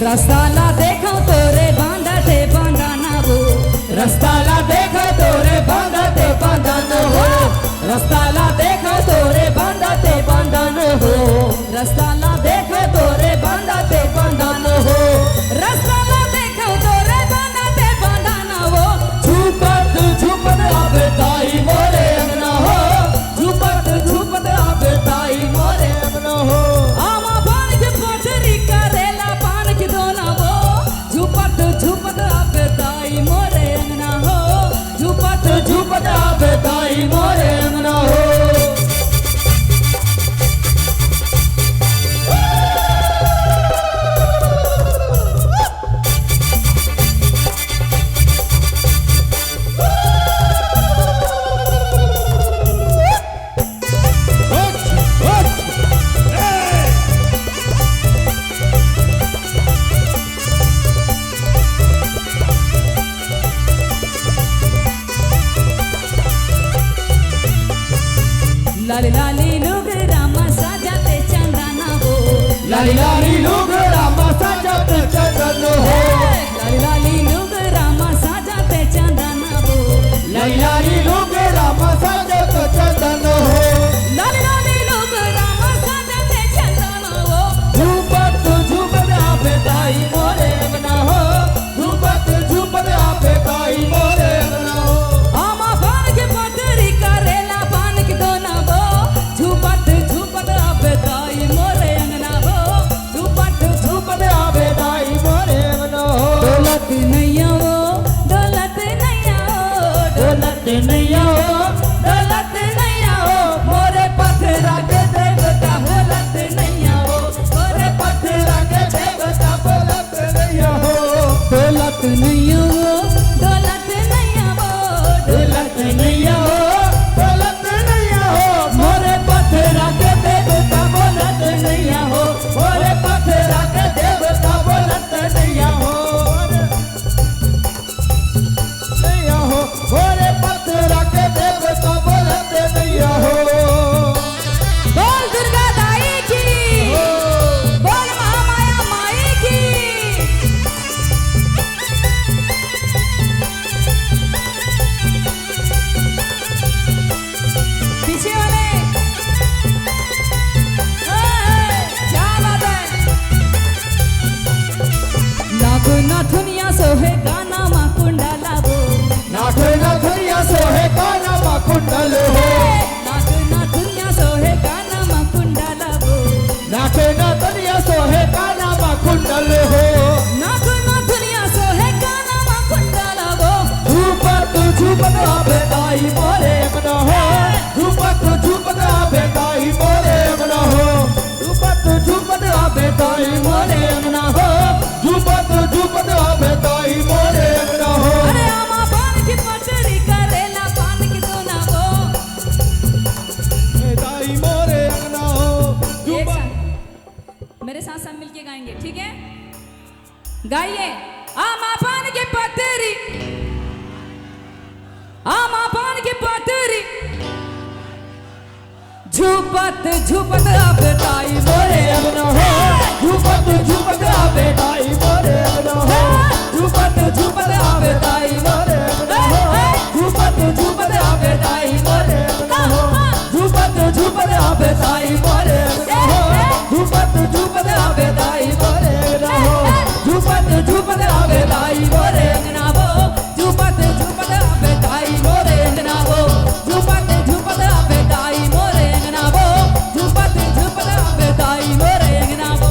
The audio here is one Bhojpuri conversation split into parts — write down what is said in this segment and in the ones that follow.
रस्ताला देखो तोरे बांधते बांधाना वो, रस्ताला देखो तोरे बांधते बांधन हो, रस्ताला देखो तोरे बांधते बांधन हो, रस्ताला देखो तोरे बांधते बांधाना हो, रस्ताला देखो तोरे बांधते बांधाना वो। झुपत झुपत आवे ताई मोरे अंगना हो, झुपत झुपत आवे ताई मोरे अंगना हो। आमा पान के पोटरी करेला पान की दोना वो, झुपत झुपत आवे ताई मोरे अंगना हो, झुपत झुपत आवे ताई मोरे अंगना हो। लाली लाली लोग रामा साजाते चंदना वो, लाली लाली लोग रामा साजाते चंदन हो, लाली लाली लोग रामा साजाते चंदना वो, लाली लाली लोग रामा साजाते चंदन हो। लाली लाली लोग रामा साजाते चंदना वो। झुपत झुपत आवे ताई मोरे अंगना हो, झुपत झुपत आवे ताई मोरे अंगना हो। आमा पान के पोटरी करेला पान की दोना वो, झुपत झुपत आवे ताई मोरे अंगना वो, झुपत झुपत आवे ताई मोरे अंगना हो। डोलत नैया वो, डोलत नैया वो, डोलत नैया हो, डोलत नैया हो, मोरे पथरा के देवता बोलत नैया हो, मोरे पथरा के देवता बोलत नैया हो। डोलत नैया वो, डोलत नैया वो, डोलत नैया हो, डोलत नैया हो, मोरे पथरा के देवता बोलत नैया हो, मोरे पथरा के देवता बोलत नैया हो। नैया हो, मोरे पथरा के देवता बोलत नैया हो। बोल दुर्गा दाई की, बोल महामाया माई की। पीछे वाले क्या बात है। नाग नाथुनिया सोहे गाना मा कुंडला वो, नाथ नाथरिया सोहे काना मा कुंडल हो, नाग नाथुनिया सोहे गाना मा कुंडला वो, नाथ नाथरिया सोहे काना मा कुंडल हो। नाग नाथुनिया सोहे गाना मा कुंडला वो। झुपत झुपत आवे ताई मोरे अंगना हो, झुपत झुपत आवे ताई मोरे अंगना हो, झुपत झुपत आवे ताई मोरे अंगना हो, झुपत झुपत आवे ताई मोरे अंगना हो। अरे आमा पान की पटरी करेला पान की दोना वो। ए ताई मोरे अंगना हो, एक झुपत साथ मेरे साथ सब मिलके गाएंगे, ठीक है? गाइए। आमा पान की पटरी, आमा पान की पटरी, झुपत झुपत आवे ताई मोरे अंगना हो, झुपत झुपत आवे ताई मोरे अंगना हो, झुपत झुपत आवे ताई मोरे अंगना हो, झुपत झुपत आवे ताई मोरे अंगना हो, झुपत झुपत आवे ताई मोरे अंगना हो, झुपत झुपत आवे ताई मोरे अंगना हो, झुपत झुपत आवे ताई मोरे अंगना हो, झुपत झुपत आवे ताई मोरे अंगना हो, झुपत झुपत आवे ताई मोरे अंगना हो, झुपत झुपत आवे ताई मोरे अंगना हो,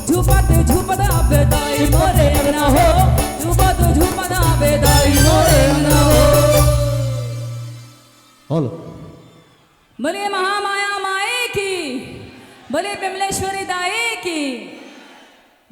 झुपत झुपत आवे ताई मोरे अंगना हो, झुपत झुपत आवे ताई मोरे अंगना हो। हेलो। बोले महामाया माए की, बोले विमलेश्वरी दाई की।